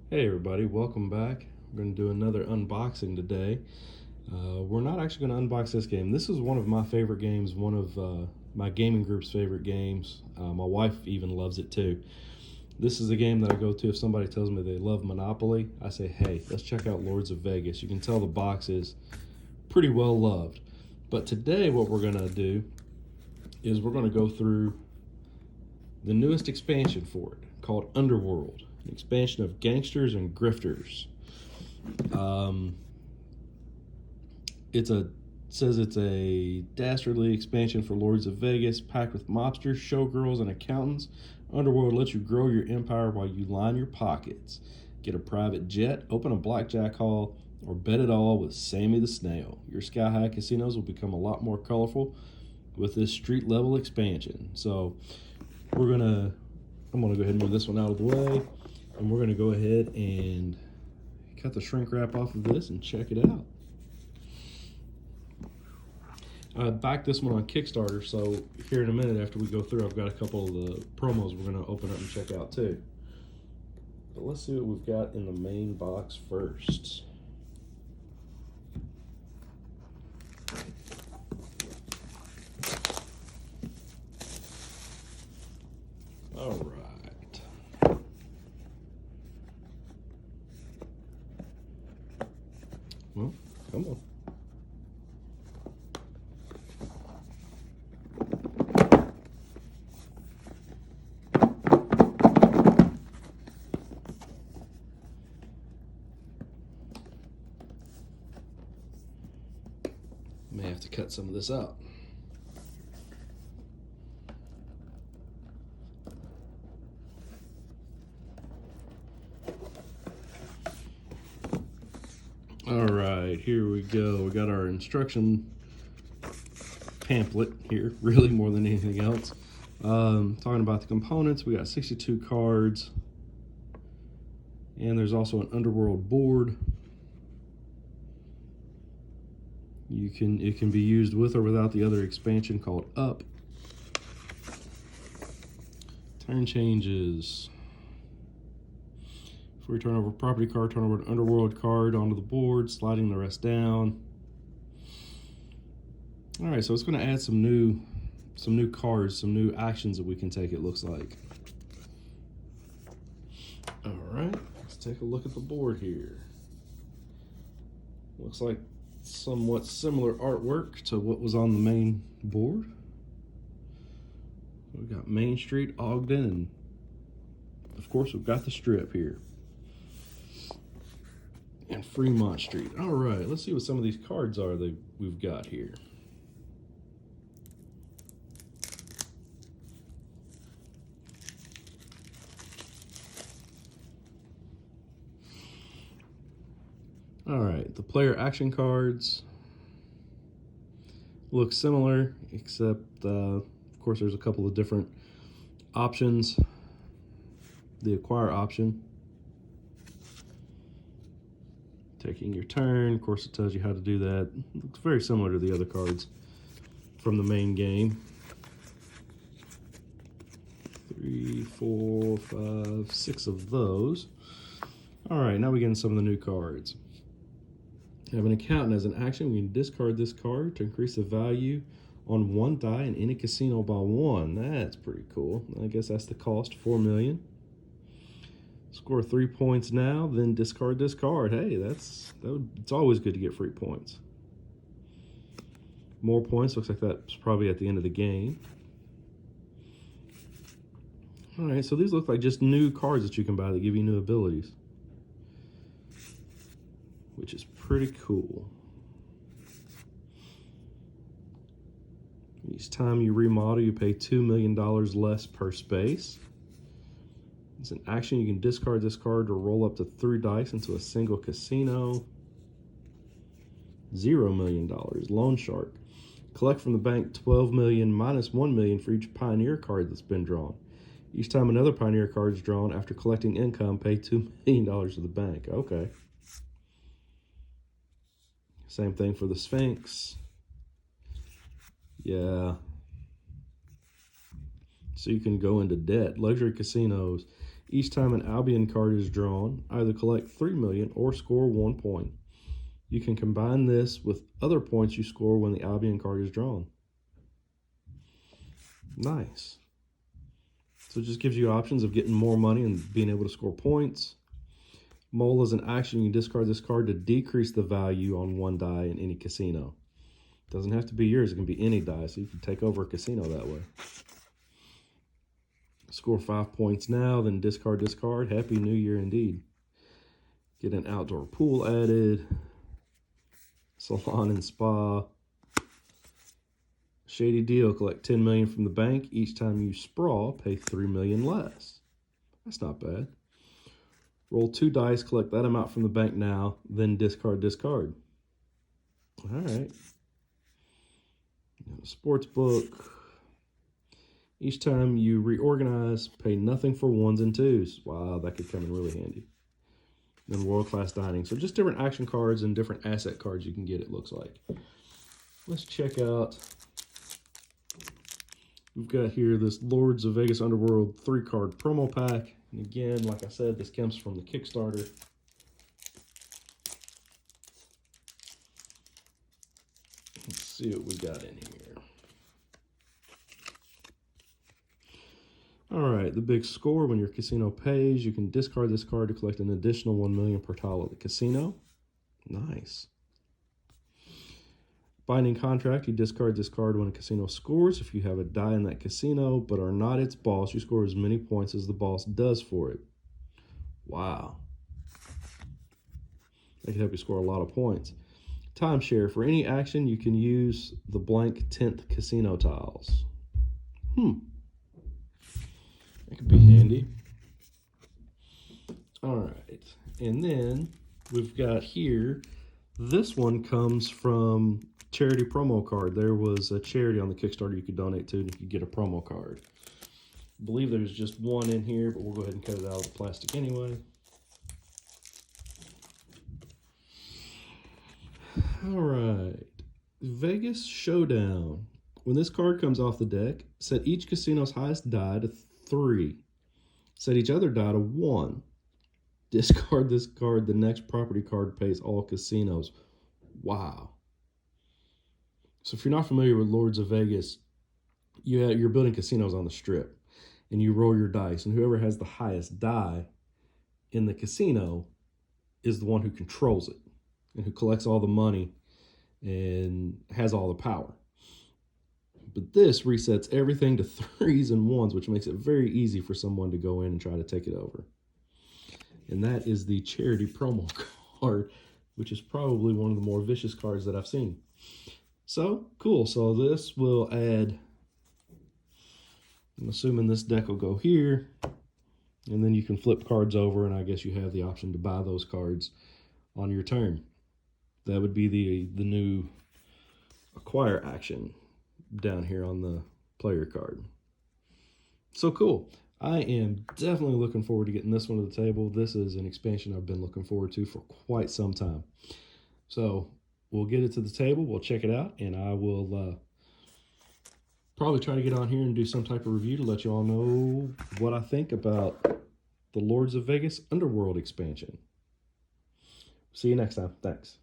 Hey everybody, welcome back. We're going to do another unboxing today. We're not actually going to unbox this game. This is one of my favorite games, one of my gaming group's favorite games. My wife even loves it too. This is a game that I go to if somebody tells me they love Monopoly. I say, hey, let's check out Lords of Vegas. You can tell the box is pretty well loved. But today what we're going to do is we're going to go through the newest expansion for it called Underworld. An expansion of gangsters and grifters. It says it's a dastardly expansion for Lords of Vegas, packed with mobsters, showgirls, and accountants. Underworld lets you grow your empire while you line your pockets. Get a private jet, open a blackjack hall, or bet it all with Sammy the Snail. Your sky-high casinos will become a lot more colorful with this street-level expansion. So I'm gonna go ahead and move this one out of the way, and we're gonna go ahead and cut the shrink wrap off of this and check it out. I backed this one on Kickstarter, so here in a minute after we go through, I've got a couple of the promos we're going to open up and check out too. But let's see what we've got in the main box first. All right. Well, come on. May have to cut some of this out. All right, here we go. We got our instruction pamphlet here, really more than anything else. Talking about the components, we got 62 cards, and there's also an Underworld board. It can be used with or without the other expansion called Up. Turn changes. Before you turn over a property card, turn over an Underworld card onto the board, sliding the rest down. All right, so it's going to add some new cards, some new actions that we can take, it looks like. All right, let's take a look at the board here. Looks like somewhat similar artwork to what was on the main board. We've got Main Street, Ogden, and of course we've got the Strip here. And Fremont Street. All right, let's see what some of these cards are that we've got here. All right, the player action cards look similar, except of course there's a couple of different options. The acquire option, taking your turn, of course it tells you how to do that. It looks very similar to the other cards from the main game. 3, 4, 5, 6 of those. All right, now we get into some of the new cards. Have an accountant as an action. We can discard this card to increase the value on one die in any casino by 1. That's pretty cool. I guess that's the cost, 4 million. Score 3 points now, then discard this card. Hey, it's always good to get free points. More points, looks like that's probably at the end of the game. All right, so these look like just new cards that you can buy that give you new abilities, which is pretty cool. Each time you remodel, you pay $2 million less per space. It's an action. You can discard this card to roll up to 3 dice into a single casino. $0 million. Loan Shark. Collect from the bank 12 million minus 1 million for each Pioneer card that's been drawn. Each time another Pioneer card is drawn after collecting income, pay $2 million to the bank. Okay. Same thing for the Sphinx. Yeah. So you can go into debt. Luxury casinos. Each time an Albion card is drawn, either collect 3 million or score 1 point. You can combine this with other points you score when the Albion card is drawn. Nice. So it just gives you options of getting more money and being able to score points. Mole is an action. You can discard this card to decrease the value on one die in any casino. It doesn't have to be yours. It can be any die, so you can take over a casino that way. Score 5 points now, then discard this card. Happy New Year indeed. Get an outdoor pool added. Salon and spa. Shady deal. Collect 10 million from the bank. Each time you sprawl, pay 3 million less. That's not bad. Roll 2 dice, collect that amount from the bank now, then discard this card. All right. Sports book. Each time you reorganize, pay nothing for 1s and 2s. Wow, that could come in really handy. Then world-class dining. So just different action cards and different asset cards you can get, it looks like. Let's check out. We've got here this Lords of Vegas Underworld 3-card promo pack. And again, like I said, this comes from the Kickstarter. Let's see what we got in here. All right, the big score. When your casino pays, you can discard this card to collect an additional 1 million per tile at the casino. Nice. Binding contract, you discard this card when a casino scores. If you have a die in that casino but are not its boss, you score as many points as the boss does for it. Wow. That can help you score a lot of points. Timeshare, for any action, you can use the blank 10th casino tiles. That could be handy. All right, and then we've got here, this one comes from charity promo card. There was a charity on the Kickstarter you could donate to and you could get a promo card. I believe there's just one in here, but we'll go ahead and cut it out of the plastic anyway. All right, Vegas Showdown. When this card comes off the deck, set each casino's highest die to 3. Set each other die to 1. Discard this card. The next property card pays all casinos. Wow. So if you're not familiar with Lords of Vegas, you're building casinos on the strip, and you roll your dice, and whoever has the highest die in the casino is the one who controls it and who collects all the money and has all the power. But this resets everything to 3s and 1s, which makes it very easy for someone to go in and try to take it over. And that is the charity promo card, which is probably one of the more vicious cards that I've seen. So, cool. So this will add, I'm assuming this deck will go here, and then you can flip cards over, and I guess you have the option to buy those cards on your turn. That would be the new acquire action down here on the player card. So cool. I am definitely looking forward to getting this one to the table. This is an expansion I've been looking forward to for quite some time. So we'll get it to the table, we'll check it out, and I will probably try to get on here and do some type of review to let you all know what I think about the Lords of Vegas Underworld expansion. See you next time. Thanks.